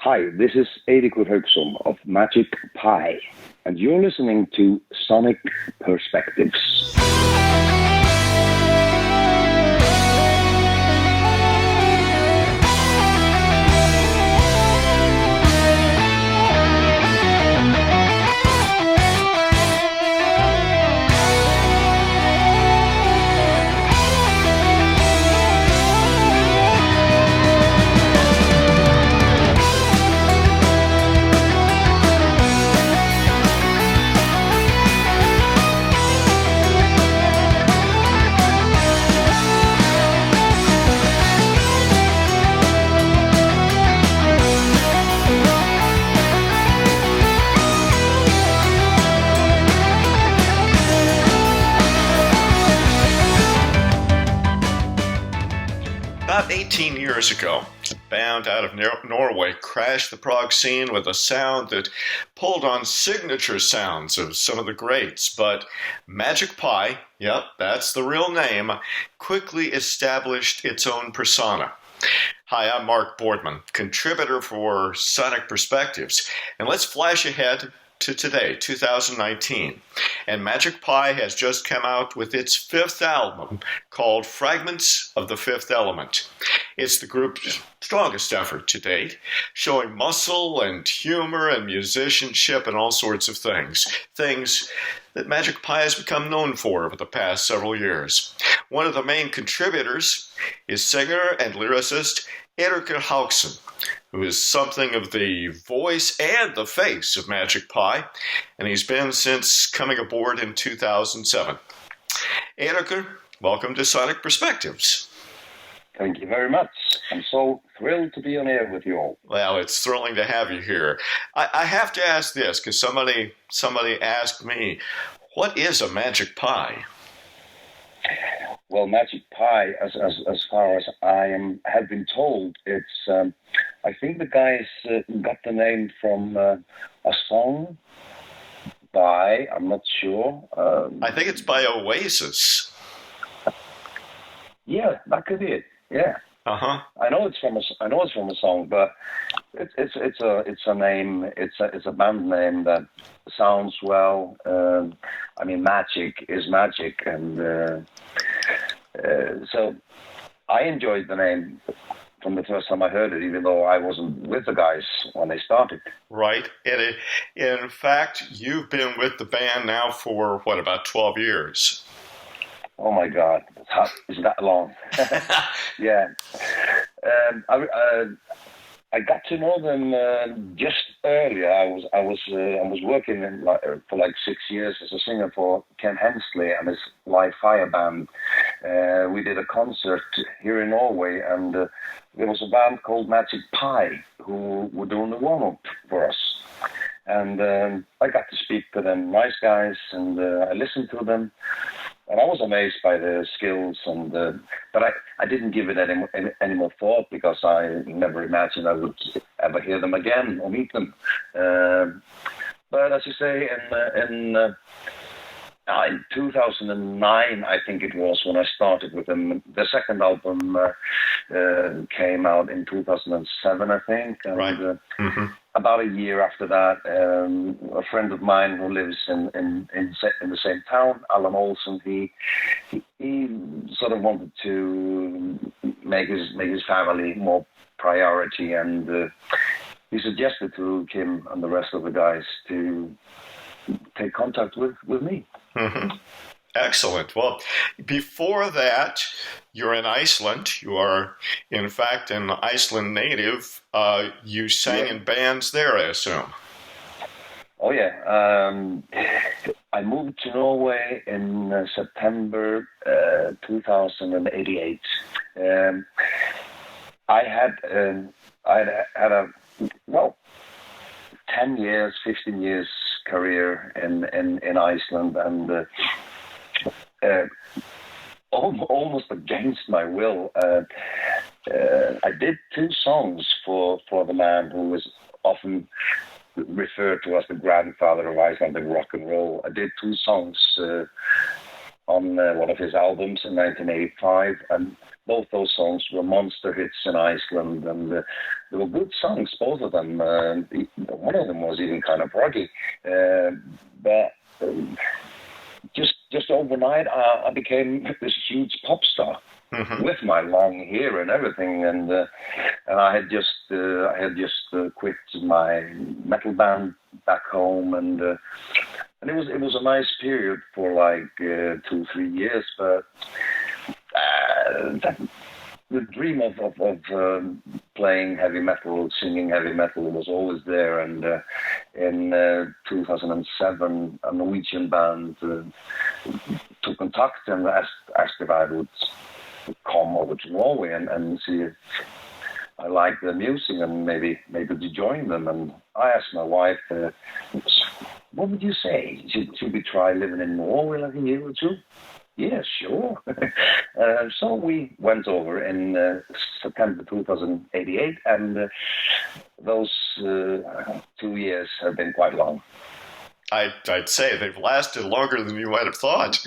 Hi, this is Eirikur Hauksson of Magic Pie, and you're listening to Sonic Perspectives. About 18 years ago, a band out of Norway crashed the prog scene with a sound that pulled on signature sounds of some of the greats, but Magic Pie, yep, that's the real name, quickly established its own persona. Hi, I'm Mark Boardman, contributor for Sonic Perspectives, and let's flash ahead to today, 2019, and Magic Pie has just come out with its fifth album called Fragments of the Fifth Element. It's the group's strongest effort to date, showing muscle and humor and musicianship and all sorts of things that Magic Pie has become known for over the past several years. One of the main contributors is singer and lyricist Eirikur Hauksson, who is something of the voice and the face of Magic Pie, and he's been since coming aboard in 2007. Eirikur, welcome to Sonic Perspectives. Thank you very much. I'm so thrilled to be on air with you all. Well, it's thrilling to have you here. I have to ask this, because somebody asked me, what is a Magic Pie? Well, Magic Pie, as far as have been told, it's. I think the guys got the name from a song by. I'm not sure. I think it's by Oasis. Yeah, that could be it. Yeah. Uh-huh. I know it's from a song, but it's a name. It's a band name that sounds well. I mean, magic is magic, and so I enjoyed the name from the first time I heard it, even though I wasn't with the guys when they started. Right. In fact, you've been with the band now for about 12 years. Oh my God, is that long? Yeah. I got to know them just earlier. I was working for like 6 years as a singer for Ken Hensley and his live fire band. We did a concert here in Norway, and there was a band called Magic Pie who were doing the warm-up for us. And I got to speak to them, nice guys, and I listened to them. And I was amazed by their skills, but I didn't give it any more thought, because I never imagined I would ever hear them again or meet them. But as you say, in 2009, I think it was, when I started with them. The second album came out in 2007, I think. And, right. About a year after that, a friend of mine who lives in the same town, Alan Olsen, he sort of wanted to make his family more priority, and he suggested to Kim and the rest of the guys to take contact with me. Mm-hmm. Excellent. Well, before that, you're in Iceland. You are, in fact, an Iceland native. You sang in bands there, I assume. Oh, yeah. I moved to Norway in September 2088. I had a 10 years, 15 years career in Iceland, and almost against my will, I did 2 songs for the man who was often referred to as the grandfather of Icelandic rock and roll. I did 2 songs on one of his albums in 1985, and both those songs were monster hits in Iceland, and they were good songs, both of them. One of them was even kind of proggy, but just overnight, I became this huge pop star. Mm-hmm. With my long hair and everything, and I had just quit my metal band back home, and it was a nice period for like 2-3 years, but the dream of playing heavy metal, singing heavy metal was always there, and in 2007 a Norwegian band took contact and asked if I would come over to Norway and see if I liked their music and maybe to join them. And I asked my wife, what would you say? Should we try living in Norway like a year or two? Yeah, sure. So we went over in September 2088, and those 2 years have been quite long. I'd say they've lasted longer than you might have thought.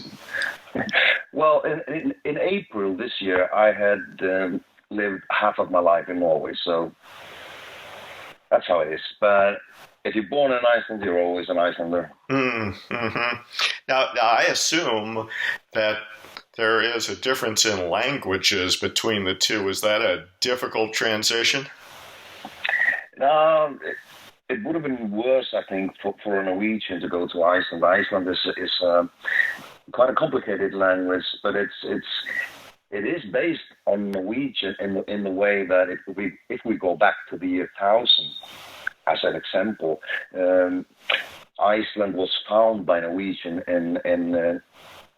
Well, in April this year, I had lived half of my life in Norway, so that's how it is. But if you're born in Iceland, you're always an Icelander. Mm-hmm. Now, I assume that there is a difference in languages between the two. Is that a difficult transition? It would have been worse, I think, for a Norwegian to go to Iceland. Iceland is quite a complicated language, but it is based on Norwegian in the way that if we go back to the year 1000, as an example, Iceland was found by Norwegian in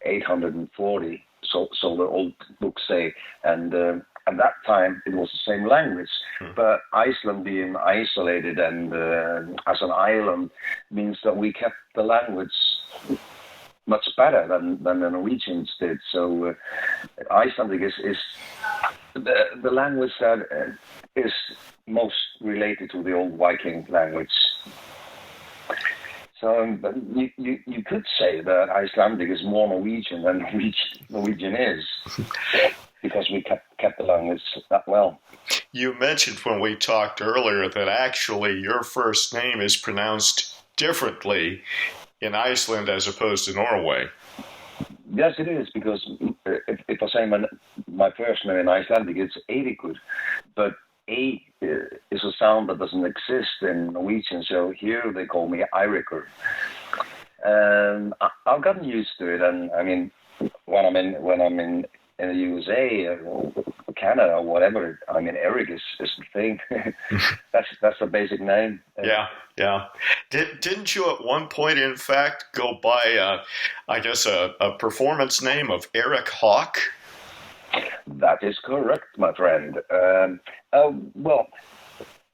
840. So the old books say, and at that time it was the same language. But Iceland being isolated and as an island means that we kept the language much better than the Norwegians did. So Icelandic is the language that is most related to the old Viking language. So you could say that Icelandic is more Norwegian than Norwegian is, because we kept the language that well. You mentioned when we talked earlier that actually your first name is pronounced differently in Iceland as opposed to Norway. Yes, it is, because if I say my first name in Icelandic, it's Eirikur, but A is a sound that doesn't exist in Norwegian, so here they call me Eirikur. And I've gotten used to it, and I mean, when I'm in the USA or Canada or whatever, I mean, Eric is the thing. That's the basic name. Yeah. Didn't you at one point, in fact, go by, a performance name of Eric Hawk? That is correct, my friend. Well,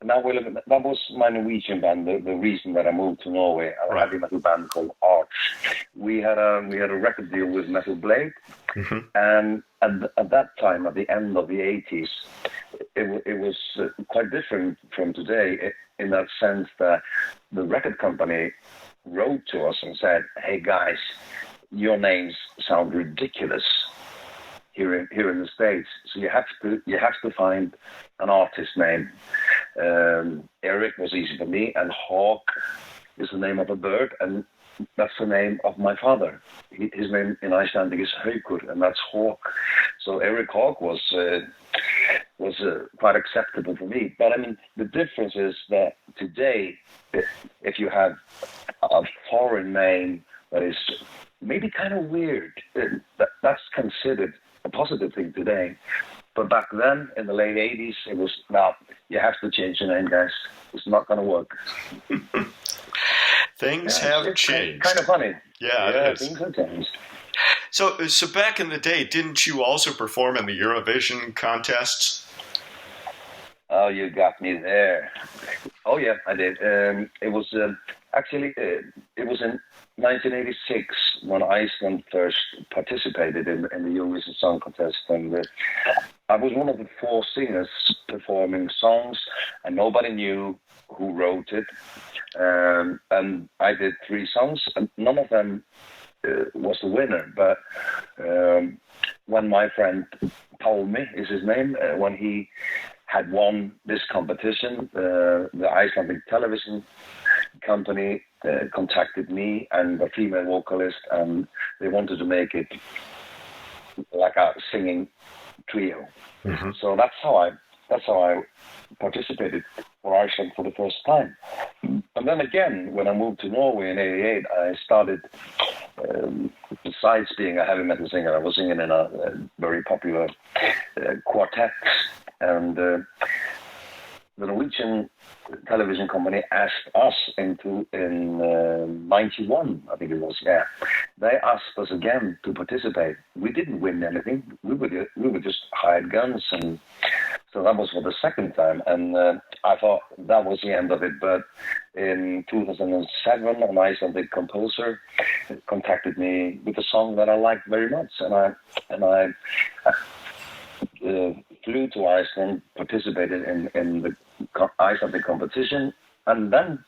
now that was my Norwegian band. The reason that I moved to Norway, I had a metal band called Arch. We had a record deal with Metal Blade, mm-hmm. And at that time, at the end of the 80s, it was quite different from today in that sense that the record company wrote to us and said, "Hey guys, your names sound ridiculous here in the States, so you have to find an artist name." Eric was easy for me, and Hawk is the name of a bird, and that's the name of my father. His name in Icelandic is Haukur, and that's Hawk. So Eric Hawk was quite acceptable for me. But I mean, the difference is that today, if you have a foreign name that is maybe kind of weird, that's considered a positive thing today. But back then, in the late 80s, it was, now, you have to change your name, guys. It's not going to work. Things have changed. Kind of funny. Yeah, it is. Things have changed. So back in the day, didn't you also perform in the Eurovision contests? Oh, you got me there. Oh, yeah, I did. It was it was in 1986 when Iceland first participated in the Eurovision Song Contest, and I was one of the 4 singers performing songs, and nobody knew who wrote it. And I did 3 songs, and none of them was the winner. But when my friend Palmi is his name, when he had won this competition, the Icelandic television company contacted me and a female vocalist, and they wanted to make it like a singing trio. Mm-hmm. So that's how I participated for Iceland for the first time. And then again, when I moved to Norway in '88, I started, besides being a heavy metal singer, I was singing in a very popular quartet. And the Norwegian television company asked us in '91, I think it was, they asked us again to participate. We didn't win anything. We were just hired guns, and so that was for the second time. And I thought that was the end of it. But in 2007, an Icelandic composer contacted me with a song that I liked very much, and I flew to Iceland, participated in the Icelandic competition, and then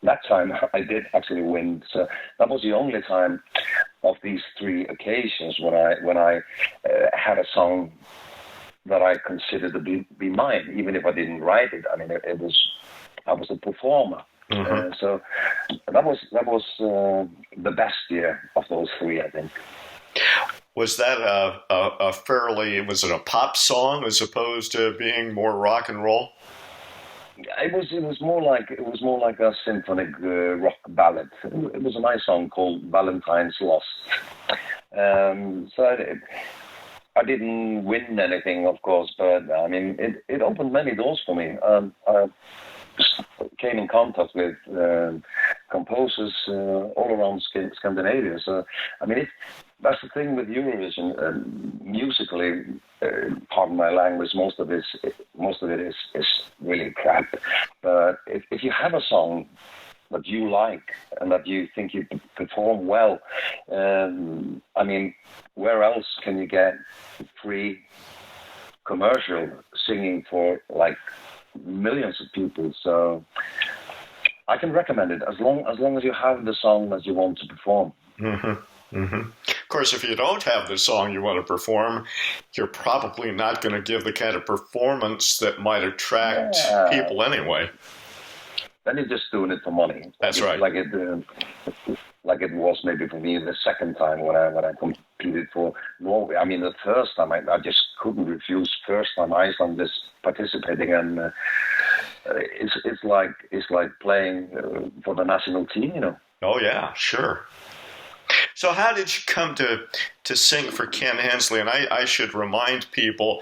that time I did actually win. So that was the only time of these three occasions when I had a song that I considered to be mine, even if I didn't write it. I mean, I was a performer. Mm-hmm. So that was the best year of those three, I think. Was that was it a pop song as opposed to being more rock and roll? It was more like a symphonic rock ballad. It was a nice song called Valentine's Lost. So I didn't win anything, of course, but I mean it opened many doors for me. I came in contact with composers all around Scandinavia. So I mean that's the thing with Eurovision. Musically, pardon my language, most of it is really crap. But if you have a song that you like and that you think you perform well, I mean, where else can you get free commercial singing for like millions of people? So I can recommend it as long as you have the song that you want to perform. Mm-hmm. Mm-hmm. Of course, if you don't have the song you want to perform, you're probably not going to give the kind of performance that might attract people anyway. Then you're just doing it for money. That's right. Like it was maybe for me the second time when I competed for Norway. I mean, the first time I just couldn't refuse. First time Iceland is participating, and it's like playing for the national team, you know. Oh yeah, sure. So how did you come to sing for Ken Hensley? And I should remind people,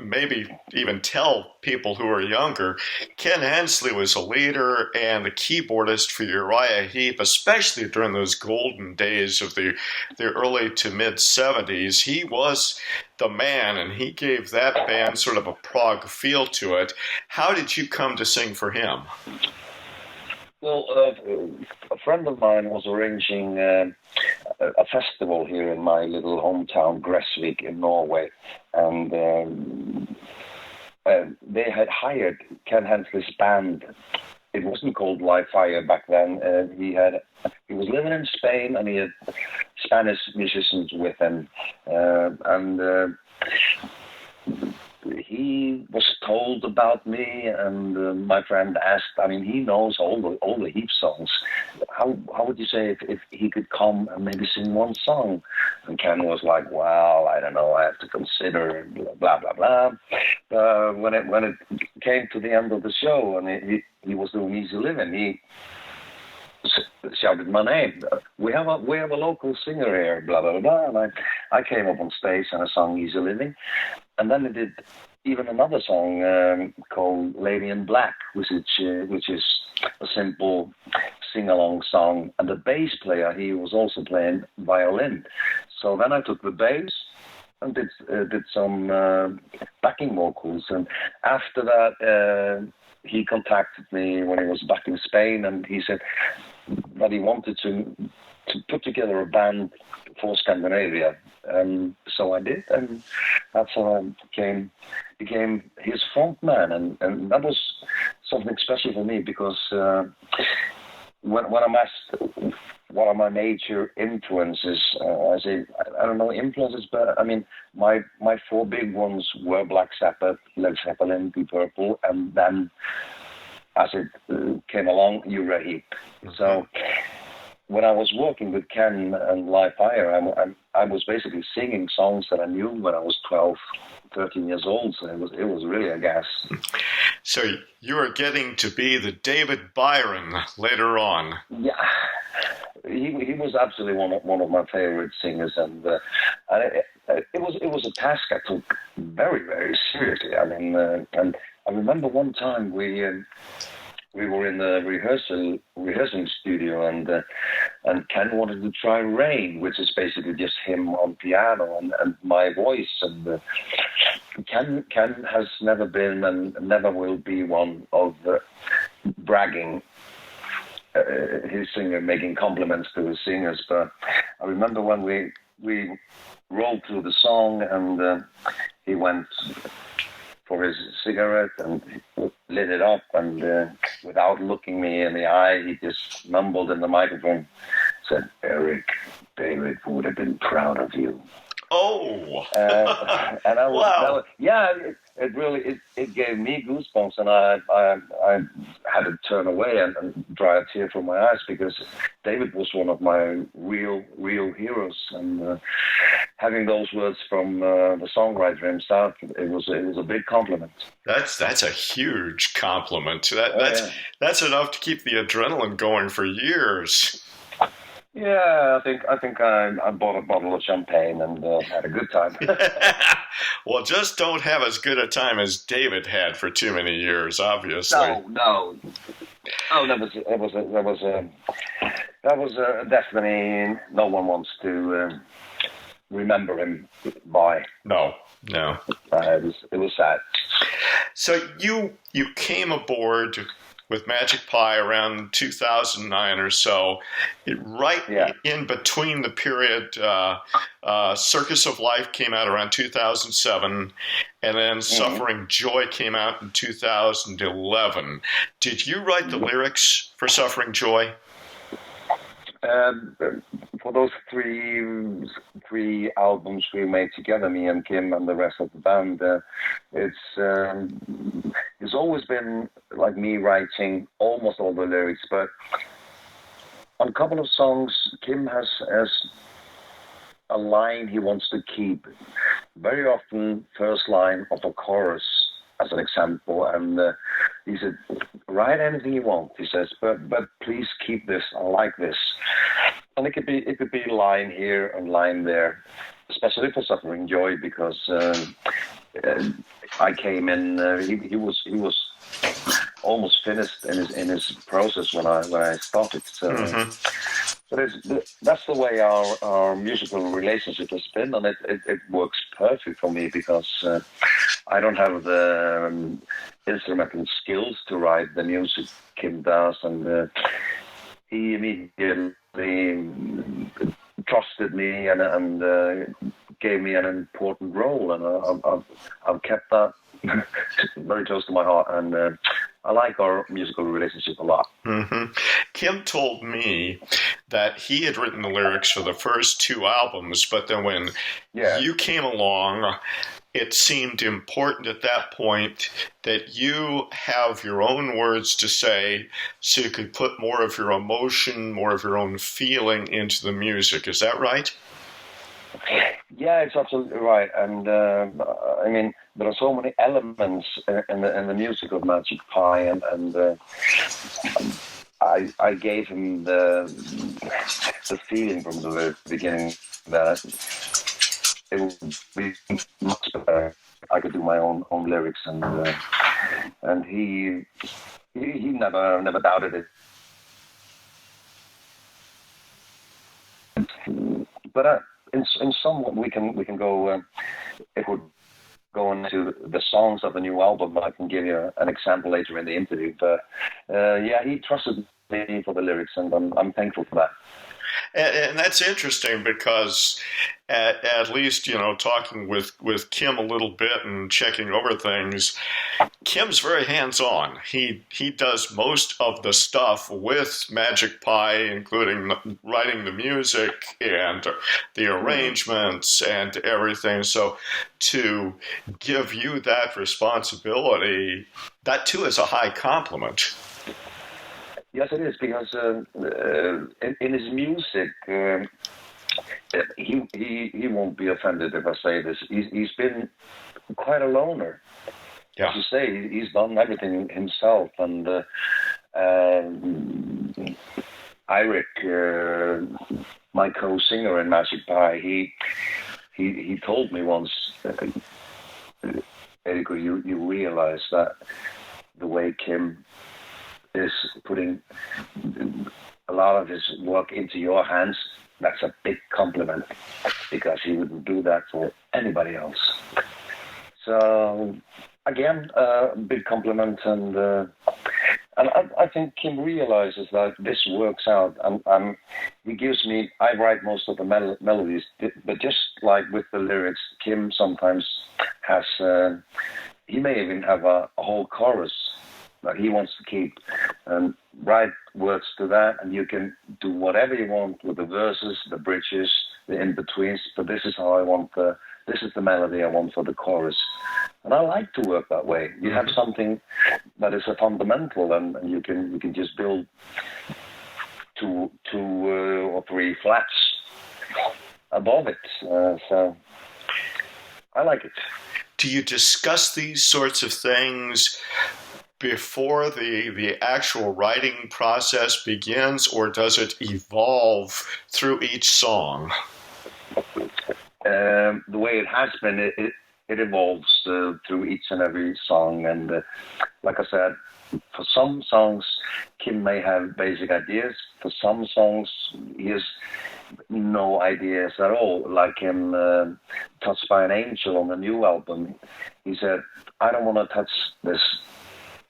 maybe even tell people who are younger, Ken Hensley was a leader and the keyboardist for Uriah Heep, especially during those golden days of the early to mid-'70s. He was the man, and he gave that band sort of a prog feel to it. How did you come to sing for him? Well, a friend of mine was arranging a festival here in my little hometown, Gressvik in Norway, and they had hired Ken Hensley's band. It wasn't called Live Fire back then. He was living in Spain, and he had Spanish musicians with him, and he was told about me, and my friend asked. I mean, he knows all the Heep songs. How would you say if he could come and maybe sing one song? And Ken was like, "Well, I don't know. I have to consider." Blah blah blah. When it came to the end of the show, and he was doing Easy Living, he shouted my name. We have a local singer here. Blah blah blah. And I came up on stage and I sang Easy Living. And then they did even another song called Lady in Black, which is a simple sing-along song. And the bass player, he was also playing violin. So then I took the bass and did some backing vocals. And after that, he contacted me when he was back in Spain, and he said that he wanted to put together a band for Scandinavia. So I did, and that's how I became his frontman, and that was something special for me, because when what are my major influences? I don't know influences, but I mean, my four big ones were Black Sabbath, Led Zeppelin, Deep Purple, and then as it came along, Uriah Heep. Mm-hmm. So when I was working with Ken and Live Fire, I was basically singing songs that I knew when I was 12, 13 years old. So it was really a gas. So you are getting to be the David Byron later on. Yeah, he was absolutely one of my favorite singers, and it was a task I took very, very seriously. I mean, and I remember one time we were in the rehearsing studio, and Ken wanted to try Rain, which is basically just him on piano and my voice. And Ken has never been and never will be one of bragging his singer, making compliments to his singers. But I remember when we rolled through the song, and he went for his cigarette and lit it up, and without looking me in the eye, he just mumbled in the microphone, said, "Eric, David would have been proud of you." Oh! And I was, wow. It really gave me goosebumps, and I had to turn away and dry a tear from my eyes, because David was one of my real heroes, and having those words from the songwriter himself, it was a big compliment. That's a huge compliment. That's enough to keep the adrenaline going for years. Yeah, I think I bought a bottle of champagne and had a good time. Well, just don't have as good a time as David had for too many years, obviously. No. Oh, that was definitely no one wants to remember him by. No. It was sad. So you came aboard with Magic Pie around 2009 or so, in between the period. Circus of Life came out around 2007, and then Suffering Joy came out in 2011. Did you write the lyrics for Suffering Joy? For those three albums we made together, me and Kim and the rest of the band, it's always been like me writing almost all the lyrics, but on a couple of songs, Kim has a line he wants to keep. Very often, first line of a chorus, as an example, and he said, "Write anything you want," he says, but please keep this. I like this. And it could be a line here and line there, especially for Suffering Joy, because I came in. He was almost finished in his process when I started. So, but that's the way our musical relationship has been, and it works perfect for me, because I don't have the instrumental skills to write the music Kim does, and he immediately trusted me and gave me an important role, and I've kept that very close to my heart, and I like our musical relationship a lot. Mm-hmm. Kim told me that he had written the lyrics for the first two albums, but then when you came along, it seemed important at that point that you have your own words to say, so you could put more of your emotion, more of your own feeling into the music. Is that right? Yeah, it's absolutely right. And I mean, there are so many elements in the music of Magic Pie, and I gave him the feeling from the very beginning that it would be much better. I could do my own lyrics, and he never doubted it. But in some we can go if we're going into the songs of the new album. I can give you an example later in the interview. But he trusted me for the lyrics, and I'm thankful for that. And that's interesting because at least, talking with Kim a little bit and checking over things, Kim's very hands-on. He does most of the stuff with Magic Pie, including writing the music and the arrangements and everything. So to give you that responsibility, that too is a high compliment. Yes, it is, because in his music, he won't be offended if I say this. He's been quite a loner. Yeah. As you say, he's done everything himself. And Eirik, my co-singer in Magic Pie, he told me once, Eirikur, you realize that the way Kim is putting a lot of his work into your hands, that's a big compliment, because he wouldn't do that for anybody else. So again, big compliment, and I think Kim realizes that this works out, and he gives me. I write most of the melodies, but just like with the lyrics, Kim sometimes has. He may even have a whole chorus that he wants to keep, and write words to that, and you can do whatever you want with the verses, the bridges, the in-betweens, but this is how I want this is the melody I want for the chorus. And I like to work that way. You have something that is a fundamental, and you can just build two or three flats above it. So I like it. Do you discuss these sorts of things before the actual writing process begins, or does it evolve through each song? The way it has been, it evolves through each and every song. And like I said, for some songs, Kim may have basic ideas. For some songs, he has no ideas at all. Like in Touched by an Angel on the new album, he said, I don't want to touch this.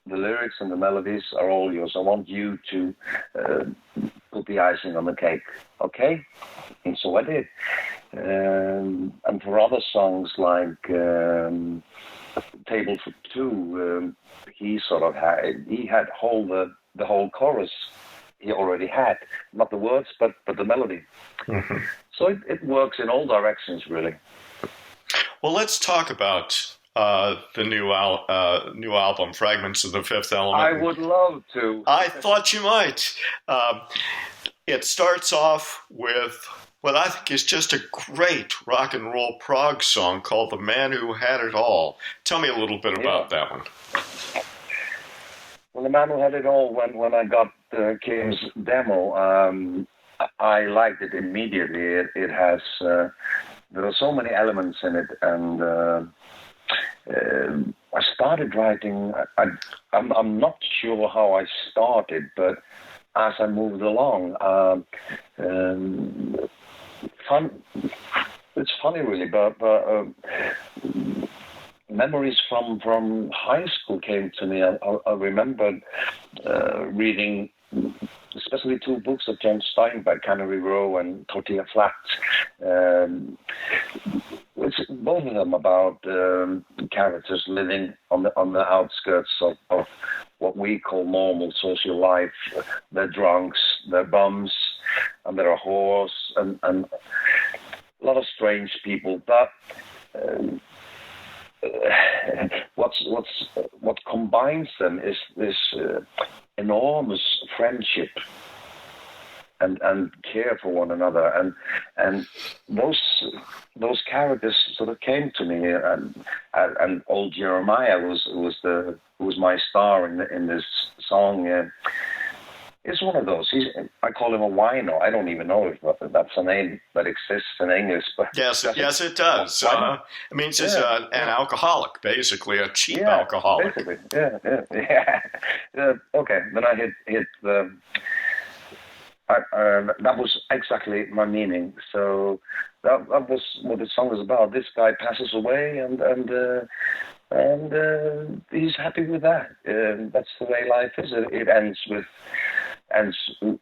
The lyrics and the melodies are all yours. I want you to put the icing on the cake. Okay? And so I did. And for other songs like Table for Two, he sort of had the whole chorus. He already had, not the words, but the melody. Mm-hmm. So it works in all directions, really. Well, let's talk about the new album, Fragments of the Fifth Element. I would love to. I thought you might. It starts off with what I think is just a great rock and roll prog song called The Man Who Had It All. Tell me a little bit about that one. Well, The Man Who Had It All, when I got Kim's demo, I liked it immediately. It has, there are so many elements in it, and I started writing. I'm not sure how I started, but as I moved along, it's funny really, but memories from high school came to me. I remembered reading especially two books of John Steinbeck, Cannery Row and Tortilla Flats. Both of them about characters living on the outskirts of what we call normal social life. They're drunks, they're bums, and there are whores, and a lot of strange people. But what combines them is this enormous friendship and care for one another, and those characters sort of came to me, and old Jeremiah was my star in this song. Is one of those. I call him a wino. I don't even know if that's a name that exists in English. But yes, it does. It means he's an alcoholic, basically a cheap alcoholic. Basically, yeah. Okay, then I hit the. That was exactly my meaning. So that was what the song is about. This guy passes away, and he's happy with that. That's the way life is. It ends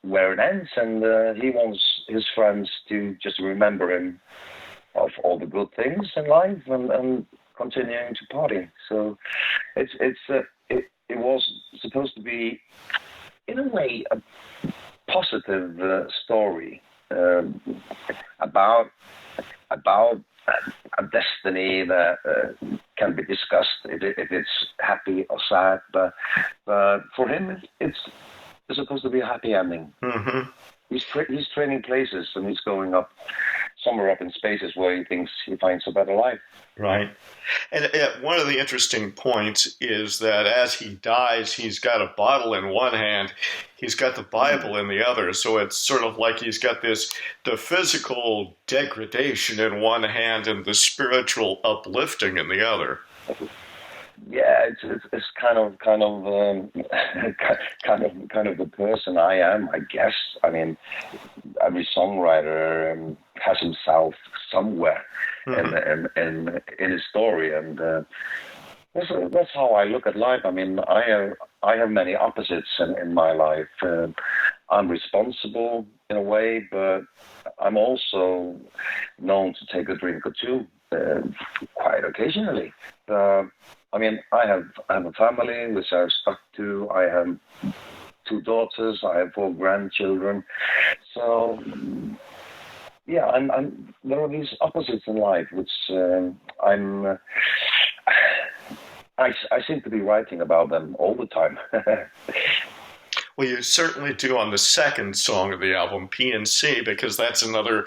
where it ends, and he wants his friends to just remember him of all the good things in life and continuing to party. So it was supposed to be, in a way, a positive story about a destiny that can be discussed if it's happy or sad. But for him, it's supposed to be a happy ending. Mm-hmm. He's training places, and he's going up somewhere up in spaces where he thinks he finds a better life. Right. And one of the interesting points is that as he dies, he's got a bottle in one hand, he's got the Bible in the other. So it's sort of like he's got the physical degradation in one hand and the spiritual uplifting in the other. Yeah, it's kind of the person I am, I guess. I mean, every songwriter has himself somewhere in his story, and that's how I look at life. I mean, I have many opposites in my life. I'm responsible in a way, but I'm also known to take a drink or two quite occasionally. I mean, I have a family which I've stuck to. I have 2 daughters. I have 4 grandchildren. So, yeah, there are these opposites in life, which I seem to be writing about them all the time. Well, you certainly do on the second song of the album, P&C, because that's another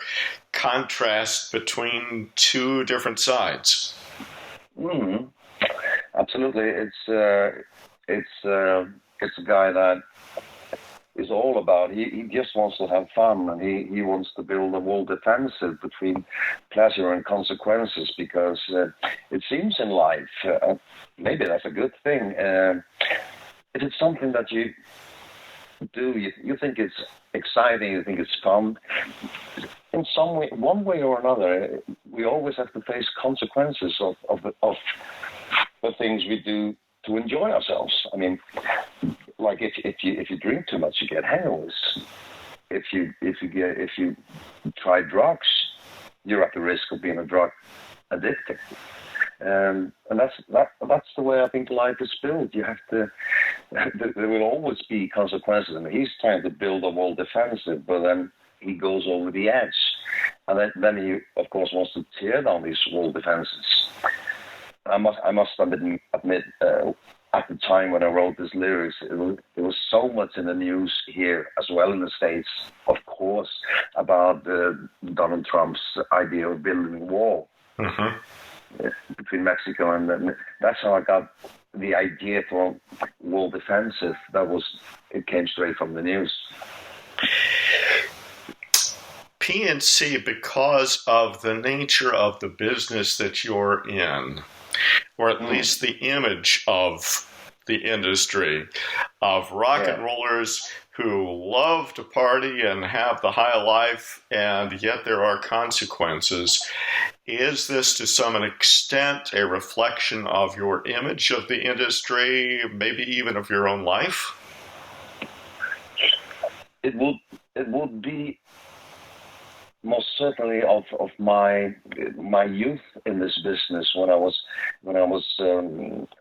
contrast between 2 different sides. Mm-hmm. Absolutely, it's a guy that is all about. He just wants to have fun, and he wants to build a wall defensive between pleasure and consequences, because it seems in life, maybe that's a good thing. If it's something that you do, you think it's exciting, you think it's fun. In some way, one way or another, we always have to face consequences of the things we do to enjoy ourselves. I mean, like if you drink too much, you get hangovers. If you try drugs, you're at the risk of being a drug addicted. And that's the way I think life is built. You have to. There will always be consequences, and he's trying to build a wall defensive, but then he goes over the edge, and then he, of course, wants to tear down these wall defenses. I must admit, at the time when I wrote this lyrics, there was so much in the news here as well in the States, of course, about Donald Trump's idea of building a wall between Mexico and that's how I got the idea for wall defensive. It came straight from the news. P&C, because of the nature of the business that you're in, or at least the image of the industry, of rock and rollers who love to party and have the high life, and yet there are consequences. Is this to some extent a reflection of your image of the industry, maybe even of your own life? It would be most certainly of my youth in this business, when I was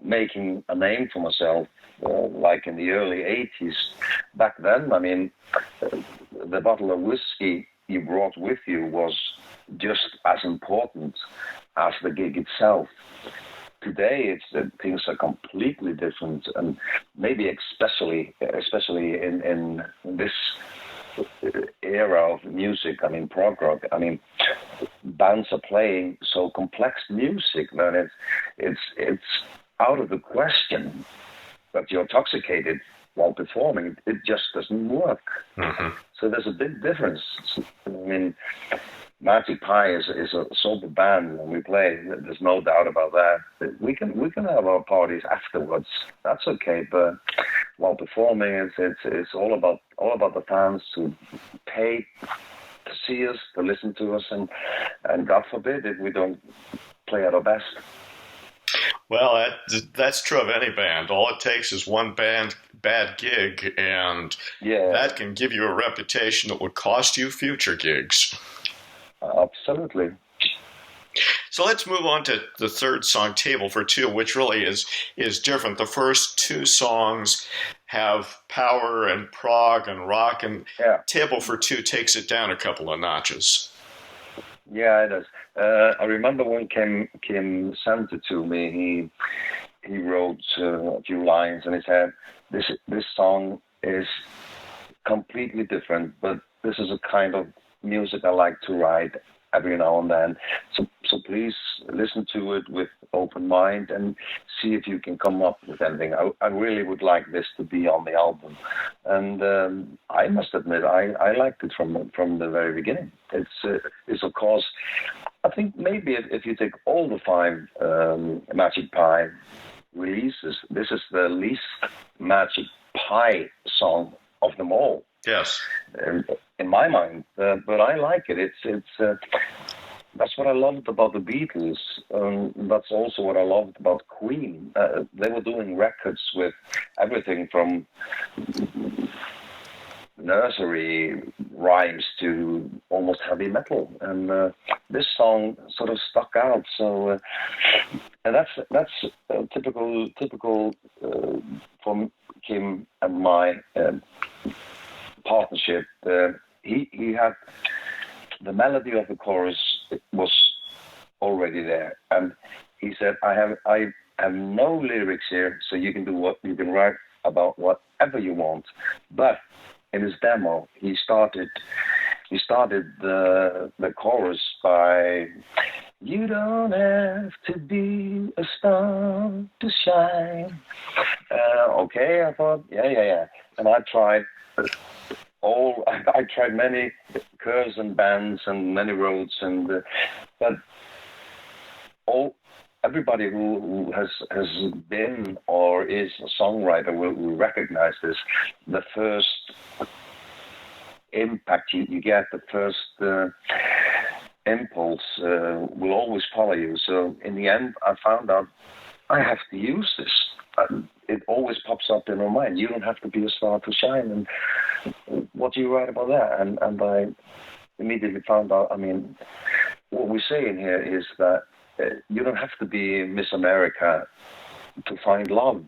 making a name for myself, like in the early 80s. Back then, I mean, the bottle of whiskey you brought with you was just as important as the gig itself. Today, things are completely different, and maybe especially in this era of music. I mean, prog rock. I mean, bands are playing so complex music that it's out of the question that you're intoxicated while performing. It just doesn't work. So there's a big difference. I mean, Magic Pie is a sober band, and we play. There's no doubt about that. We can have our parties afterwards. That's okay. But while performing, it's all about the fans to pay to see us, to listen to us, and God forbid if we don't play at our best. Well, that's true of any band. All it takes is one band bad gig, and that can give you a reputation that would cost you future gigs. Absolutely. So let's move on to the third song, Table for Two, which really is different. The first two songs have power and prog and rock, and Table for Two takes it down a couple of notches. Yeah, it does. I remember when Kim sent it to me, he wrote a few lines, and he said, this song is completely different, but this is a kind of music I like to write every now and then. So please listen to it with open mind and see if you can come up with anything. I really would like this to be on the album. And I must admit, I liked it from the very beginning. It's of course, I think maybe if you take all the 5 Magic Pie releases, this is the least Magic Pie song of them all. Yes. In my mind, but I like it. It's that's what I loved about the Beatles. That's also what I loved about Queen. They were doing records with everything from nursery rhymes to almost heavy metal, and this song sort of stuck out. So, and that's typical from Kim and my partnership. He had the melody of the chorus was already there, and he said, "I have no lyrics here, so you can write about whatever you want." But in his demo, he started the chorus by, "You don't have to be a star to shine." Okay, I thought, yeah, and I tried many curves and bends and many roads, and but everybody who has been or is a songwriter will recognize this. The first impact you get, the first impulse will always follow you. So in the end, I found out I have to use this. It always pops up in my mind. You don't have to be a star to shine. And what do you write about that? And I immediately found out, I mean, what we say in here is that you don't have to be Miss America to find love.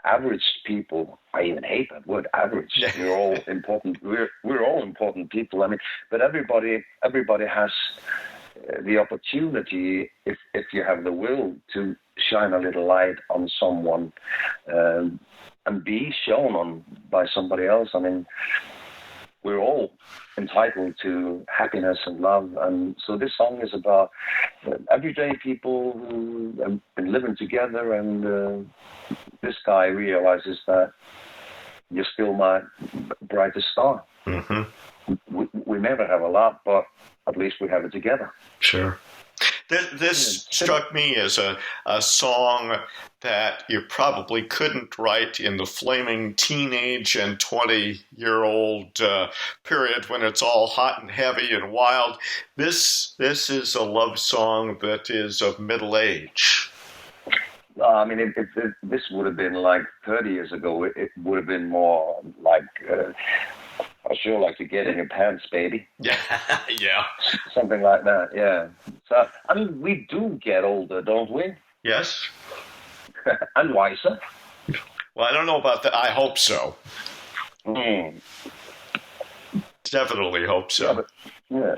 Average people, I even hate that word, average. We're all important. We're all important people. I mean, but everybody has the opportunity, if you have the will, to shine a little light on someone and be shown on by somebody else. I mean, we're all entitled to happiness and love, and so this song is about everyday people who have been living together, and this guy realizes that you're still my brightest star. Mm-hmm. We never have a lot, but at least we have it together. Sure. This struck me as a song that you probably couldn't write in the flaming teenage and 20-year-old period when it's all hot and heavy and wild. This is a love song that is of middle age. I mean, if this would have been like 30 years ago, it would have been more like... I sure like to get in your pants, baby. Yeah, yeah. Something like that, yeah. So, I mean, we do get older, don't we? Yes. And wiser. Well, I don't know about that. I hope so. Definitely hope so. Yeah.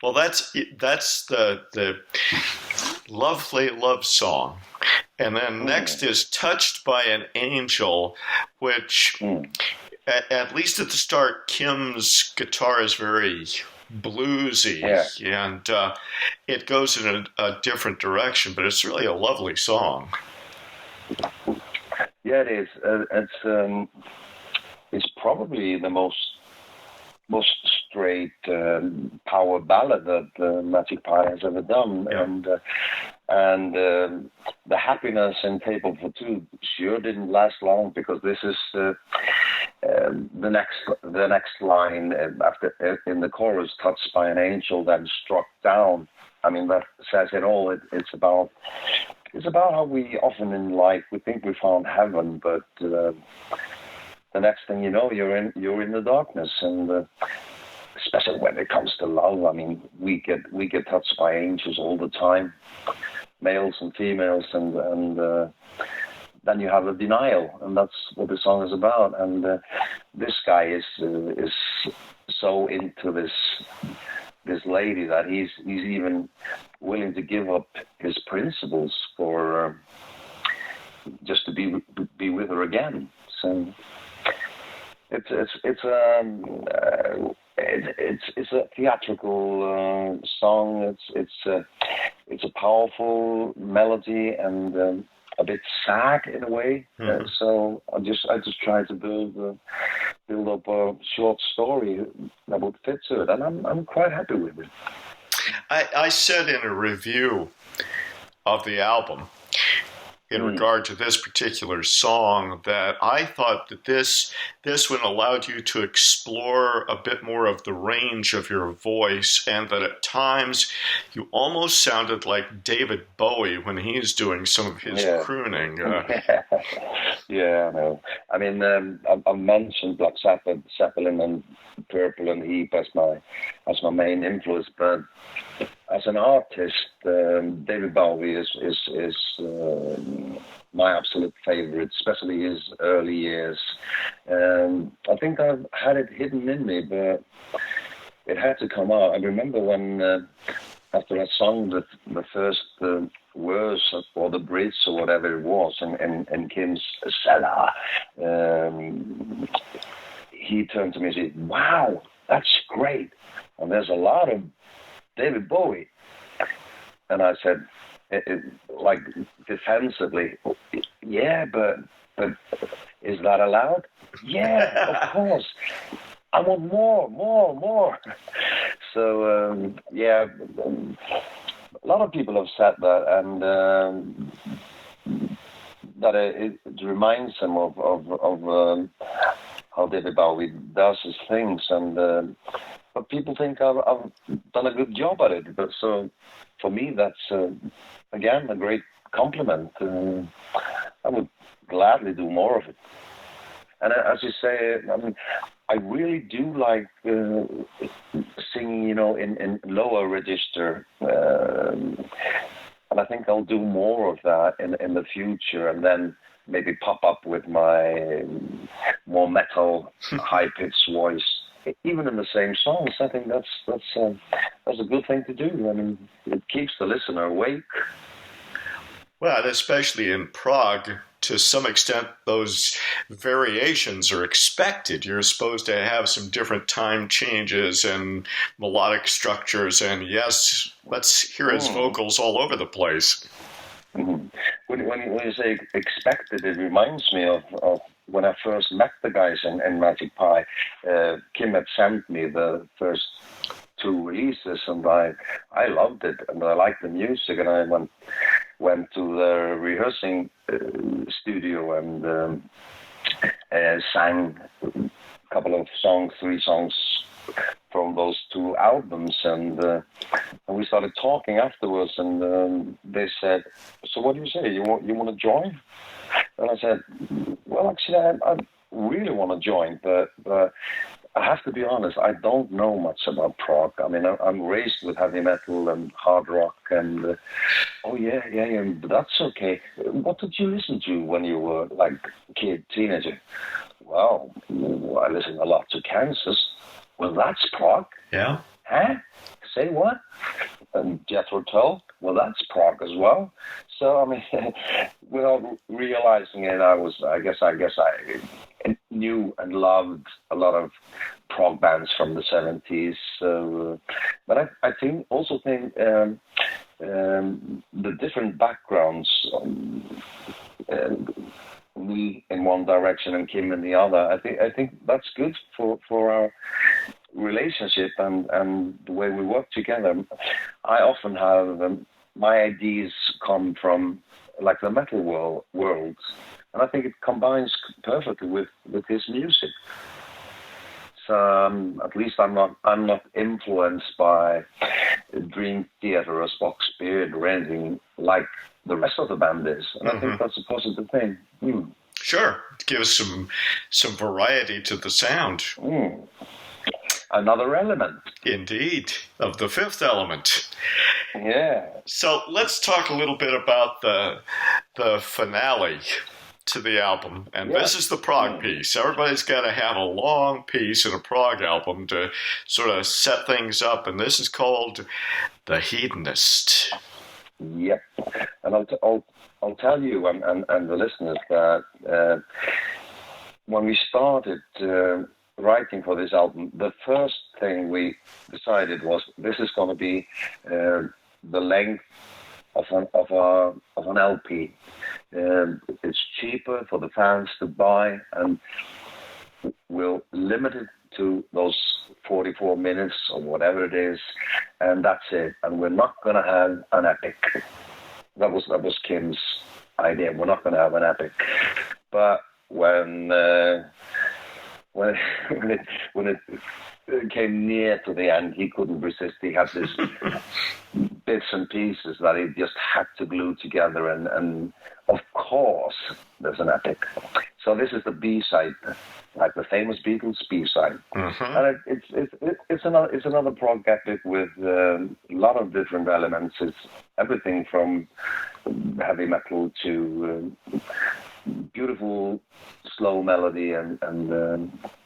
Well, that's the lovely love song. And then next is Touched by an Angel, which... At least at the start, Kim's guitar is very bluesy, and it goes in a different direction, but it's really a lovely song. Yeah, it is. It's probably the most straight power ballad that Magic Pie has ever done, and the happiness in Table for Two sure didn't last long, because this is the next line after in the chorus, touched by an angel, then struck down. I mean, that says it all. It's about it's about how we often in life we think we found heaven, but the next thing you know, you're in the darkness, and especially when it comes to love. I mean, we get touched by angels all the time, males and females, and then you have a denial, and that's what the song is about. And this guy is so into this lady that he's even willing to give up his principles for just to be with her again. So it's a theatrical song. It's a powerful melody and a bit sad in a way. Mm-hmm. So I just try to build up a short story that would fit to it, and I'm quite happy with it. I said in a review of the album, in regard to this particular song, that I thought that this one allowed you to explore a bit more of the range of your voice, and that at times you almost sounded like David Bowie when he's doing some of his crooning. Yeah, I know. I mean, I've mentioned Black Zeppelin and Purple and Heep as my main influence, but as an artist, David Bowie is my absolute favorite, especially his early years. I think I've had it hidden in me, but it had to come out. I remember when, after I sung the first verse or the bridge or whatever it was in Kim's cellar, he turned to me and said, "Wow, that's great. And there's a lot of David Bowie." And I said, like defensively, "Yeah, but is that allowed?" "Yeah, of course. I want more." So a lot of people have said that, and that it reminds them of how David Bowie does his things, and but people think I've done a good job at it. But so for me, that's again a great compliment. I would gladly do more of it. And as you say, I mean, I really do like singing, in lower register, and I think I'll do more of that in the future, and then maybe pop up with my more metal, high-pitched voice, even in the same songs. I think that's a good thing to do. I mean, it keeps the listener awake. Well, especially in prog, to some extent, those variations are expected. You're supposed to have some different time changes and melodic structures, and yes, let's hear his vocals all over the place. Mm-hmm. When you say expected, it reminds me of when I first met the guys in Magic Pie. Kim had sent me the first 2 releases, and I loved it, and I liked the music, and I went to the rehearsing studio and sang a couple of songs, 3 songs from those 2 albums, and we started talking afterwards, and they said, "So what do you say? You want to join?" And I said, "Well, actually, I really want to join, but I have to be honest, I don't know much about prog. I mean, I'm raised with heavy metal and hard rock, and but that's okay. What did you listen to when you were like a kid, teenager?" "Well, I listened a lot to Kansas." "Well, that's prog." "Yeah." "Huh? Say what?" "And Jethro Tull." "Well, that's prog as well." So I mean, without realizing it, I guess I knew and loved a lot of prog bands from the 70s. So, but I think the different backgrounds, me in one direction and Kim in the other. I think that's good for our relationship and the way we work together. I often have my ideas come from like the metal world, and I think it combines perfectly with his music. So at least I'm not influenced by Dream Theater or Spock's Spirit or anything like the rest of the band is. And I think that's a positive thing. Sure. It gives some variety to the sound. Another element. Indeed, of the fifth element. Yeah. So let's talk a little bit about the finale to the album. And this is the prog piece. Everybody's got to have a long piece in a prog album to sort of set things up. And this is called The Hedonist. Yep. And I'll tell you and the listeners that when we started writing for this album, the first thing we decided was this is going to be the length of an LP. It's cheaper for the fans to buy, and we'll limit it to those 44 minutes or whatever it is, and that's it. And we're not going to have an epic. That was Kim's idea. We're not going to have an epic. But when it came near to the end, he couldn't resist. He had this bits and pieces that he just had to glue together, and of course there's an epic. So this is the B-side, like the famous Beatles B-side, and it's another prog epic with a lot of different elements. It's everything from heavy metal to beautiful slow melody and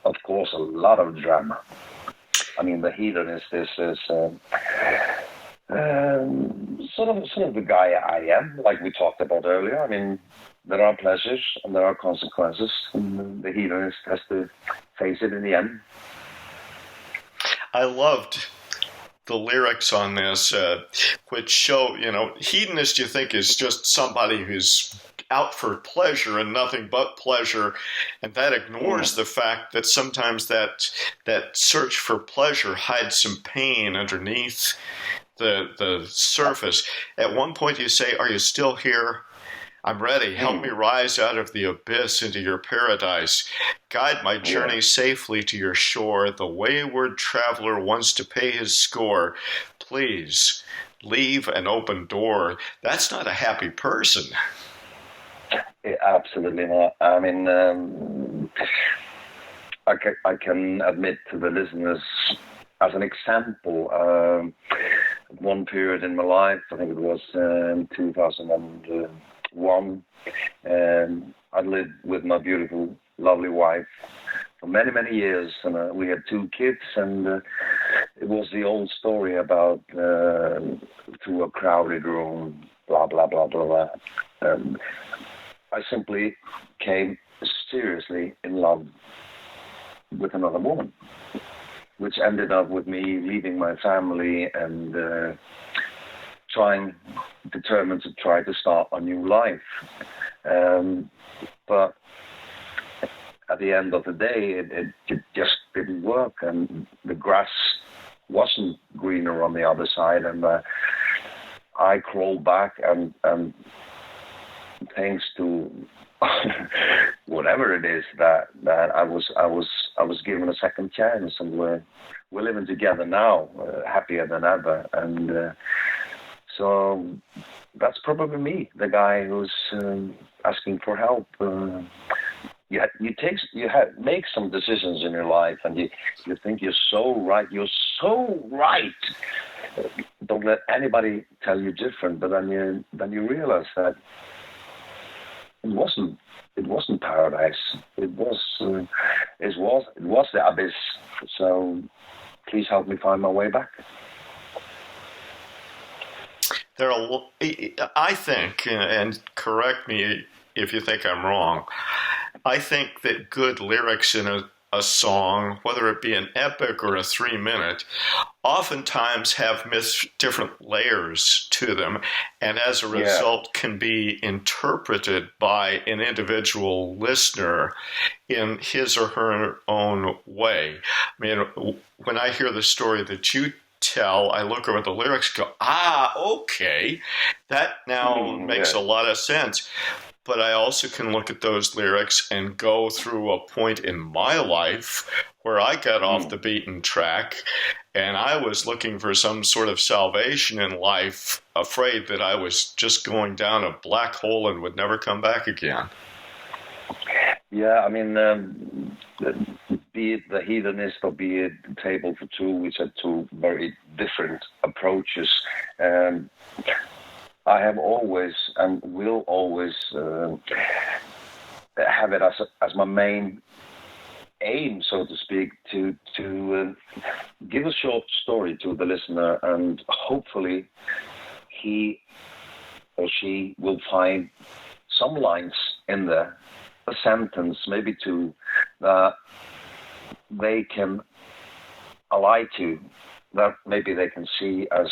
of course a lot of drama. I mean, the Hedonist is sort of the guy I am, like we talked about earlier. I mean, there are pleasures and there are consequences, and the Hedonist has to face it in the end. I loved the lyrics on this, which show, hedonist you think is just somebody who's out for pleasure and nothing but pleasure, and that ignores the fact that sometimes that search for pleasure hides some pain underneath the surface. At one point you say, "Are you still here? I'm ready. Help me rise out of the abyss into your paradise. Guide my journey safely to your shore. The wayward traveler wants to pay his score. Please leave an open door." That's not a happy person. Absolutely not. I mean, I can admit to the listeners, as an example, one period in my life, I think it was 2001, I lived with my beautiful, lovely wife for many, many years, and we had 2 kids, and it was the old story about through a crowded room, blah, blah, blah, blah, blah. I simply came seriously in love with another woman, which ended up with me leaving my family and determined to try to start a new life. But at the end of the day, it just didn't work, and the grass wasn't greener on the other side, and I crawled back and thanks to whatever it is that I was given a second chance, and we're living together now, happier than ever. And so that's probably me, the guy who's asking for help. You make some decisions in your life, and you think you're so right. You're so right. Don't let anybody tell you different. But then you realize that it wasn't paradise. It was the abyss. So please help me find my way back. I think, and correct me if you think I'm wrong, I think that good lyrics in a song, whether it be an epic or a 3-minute, oftentimes have different layers to them, and as a result can be interpreted by an individual listener in his or her own way. I mean, when I hear the story that you tell, I look over the lyrics and go, okay, that now makes a lot of sense. but I also can look at those lyrics and go through a point in my life where I got off the beaten track and I was looking for some sort of salvation in life, afraid that I was just going down a black hole and would never come back again. Yeah, I mean, be it the hedonist or be it the table for two, which are two very different approaches. I have always and will always have it as my main aim, so to speak, to give a short story to the listener, and hopefully he or she will find some lines in there, a sentence, maybe two, that they can ally to, that maybe they can see as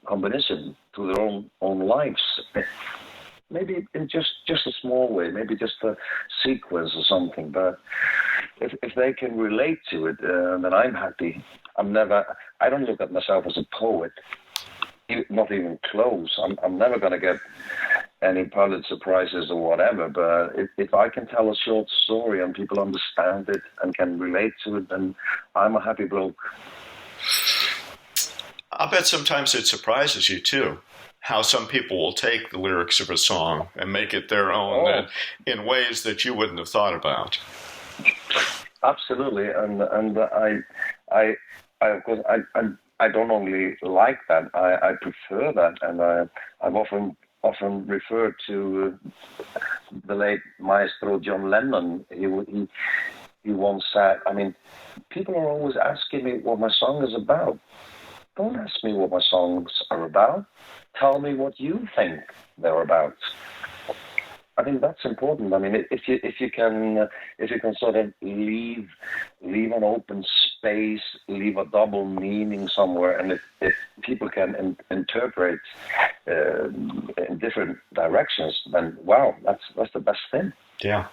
combination to their own lives. Maybe in just a small way, maybe just a sequence or something. But if they can relate to it, then I'm happy. I don't look at myself as a poet, not even close. I'm never going to get any Pulitzer Prizes or whatever. But if I can tell a short story and people understand it and can relate to it, then I'm a happy bloke. I bet sometimes it surprises you too, how some people will take the lyrics of a song and make it their own in ways that you wouldn't have thought about. Absolutely, and I of course I don't only like that. I prefer that, and I've often referred to the late maestro John Lennon. He once said, I mean, people are always asking me what my song is about. Don't ask me what my songs are about. Tell me what you think they're about. I think that's important. I mean, if you can sort of leave an open space, leave a double meaning somewhere, and if people can interpret in different directions, then wow, that's the best thing. Yeah.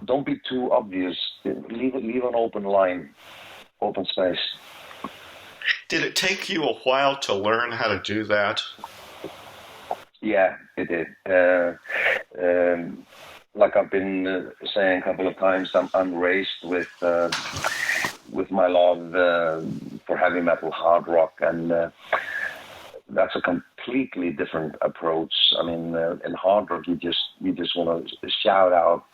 Don't be too obvious. Leave an open line, open space. Did it take you a while to learn how to do that? Yeah, it did. Like I've been saying a couple of times, I'm raised with my love for heavy metal, hard rock, and that's a completely different approach. I mean, in hard rock, you just want to shout out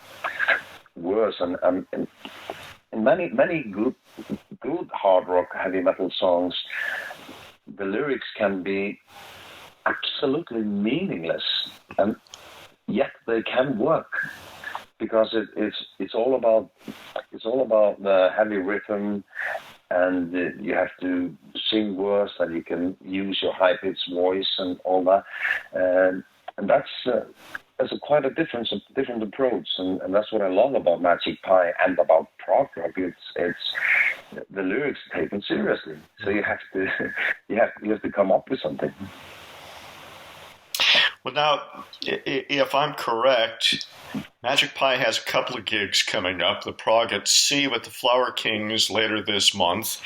words, and in many good hard rock, heavy metal songs, the lyrics can be absolutely meaningless, and yet they can work because it's all about the heavy rhythm, and you have to sing words that you can use your high pitched voice and all that, and that's quite a different approach, and that's what I love about Magic Pie and about prog rock. It's the lyrics taken seriously, so you have to come up with something. Well, now, if I'm correct, Magic Pie has a couple of gigs coming up. The Prog at Sea with the Flower Kings later this month,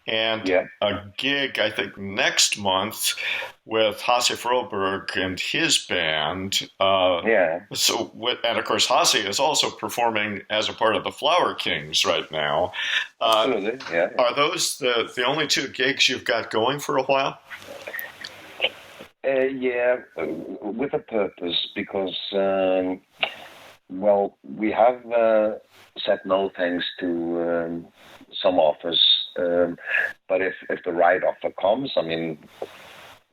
and a gig, I think, next month with Hasse Froberg and his band. So, and of course, Hasse is also performing as a part of the Flower Kings right now. Absolutely, yeah. Are those the only two gigs you've got going for a while? With a purpose, because we have said no thanks to some offers, but if the right offer comes, I mean,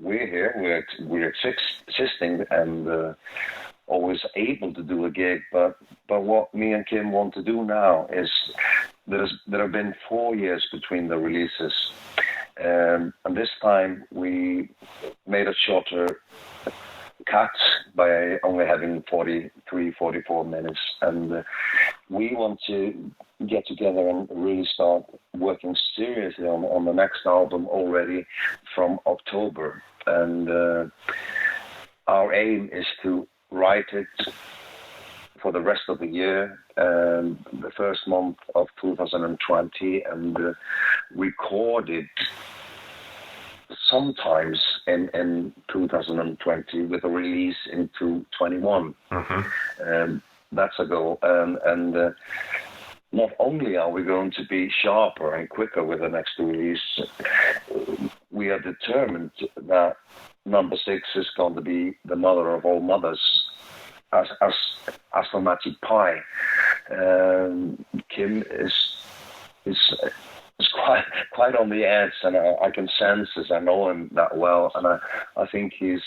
we're here, we're existing and always able to do a gig. But what me and Kim want to do now is there have been 4 years between the releases. And this time we made a shorter cut by only having 44 minutes. And we want to get together and really start working seriously on the next album already from October. And our aim is to write it for the rest of the year, the first month of 2020, and record it sometimes in 2020 with a release into 21. That's a goal. And not only are we going to be sharper and quicker with the next release, we are determined that number 6 is going to be the mother of all mothers, as for Magic Pie. Kim is quite on the edge, and I can sense as I know him that well, and I think he's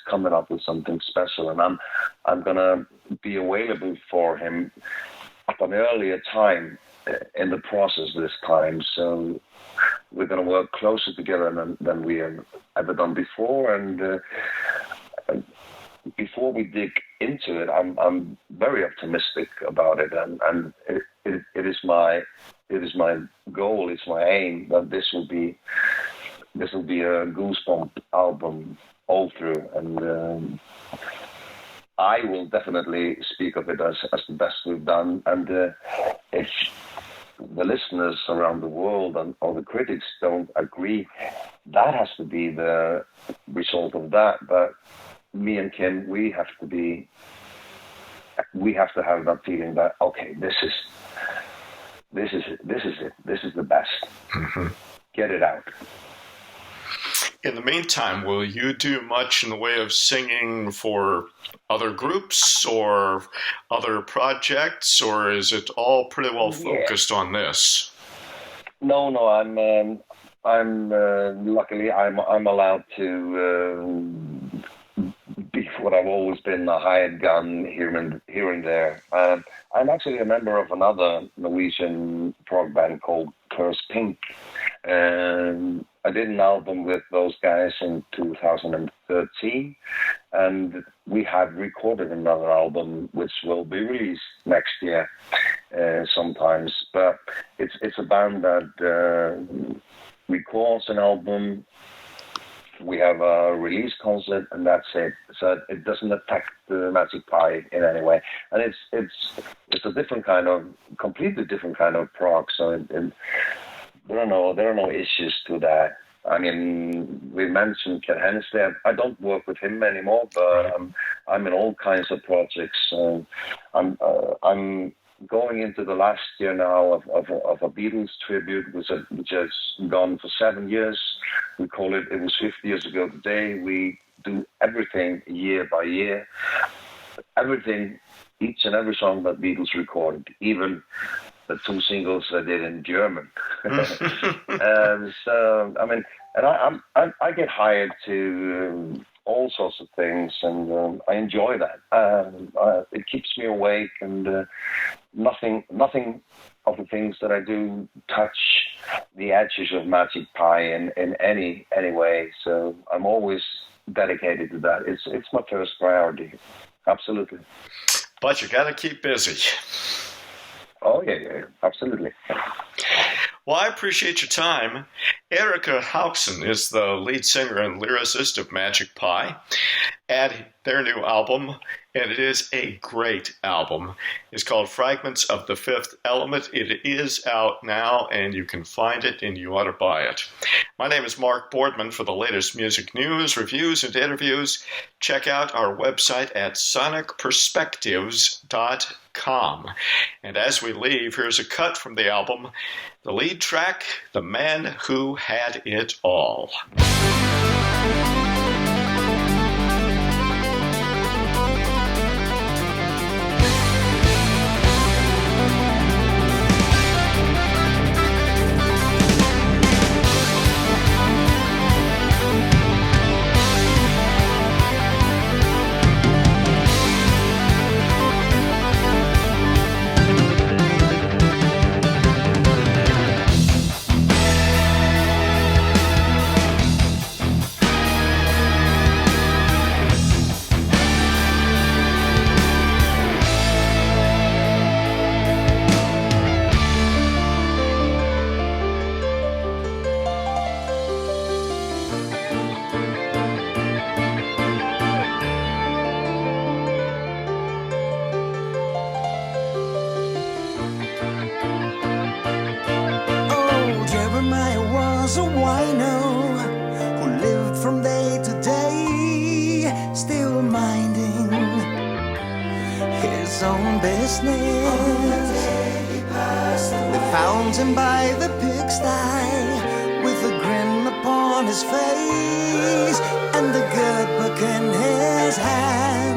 coming up with something special, and I'm gonna be available for him at an earlier time in the process this time. So we're gonna work closer together than we have ever done before, and before we dig into it, I'm very optimistic about it, and it is my goal, it's my aim that this will be a goosebump album all through, and I will definitely speak of it as the best we've done, and if the listeners around the world or the critics don't agree, that has to be the result of that. But me and Kim, we have to have that feeling that, okay, this is it. This is the best. Get it out. In the meantime, will you do much in the way of singing for other groups or other projects, or is it all pretty well focused on this? No, I'm luckily I'm allowed to be what I've always been, a hired gun here and there. I'm actually a member of another Norwegian prog band called Curse Pink. I did an album with those guys in 2013, and we have recorded another album which will be released next year sometimes. But it's a band that records an album. We have a release concert, and that's it. So it doesn't affect the Magic Pie in any way, and it's a different kind of, completely different kind of prog. So there are no issues to that. I mean, we mentioned Ken Hensley. I don't work with him anymore, but I'm in all kinds of projects. I'm going into the last year now of a Beatles tribute, which has gone for 7 years. We call it was 50 years ago today. We do everything year by year. Everything, each and every song that Beatles recorded, even the 2 singles I did in German. So, I mean, and I get hired to all sorts of things, and I enjoy that. It keeps me awake, and nothing of the things that I do touch the edges of Magic Pie in any way. So I'm always dedicated to that. It's my first priority. Absolutely. But you got to keep busy. Oh, yeah, absolutely. Well, I appreciate your time. Eirikur Hauksson is the lead singer and lyricist of Magic Pie, and their new album, and it is a great album. It's called Fragments of the Fifth Element. It is out now, and you can find it, and you ought to buy it. My name is Mark Boardman. For the latest music news, reviews, and interviews, check out our website at sonicperspectives.com. And as we leave, here's a cut from the album, the lead track, The Man Who Had It All. A wino who listening. They found him by the pigsty with a grin upon his face and a good book in his hand.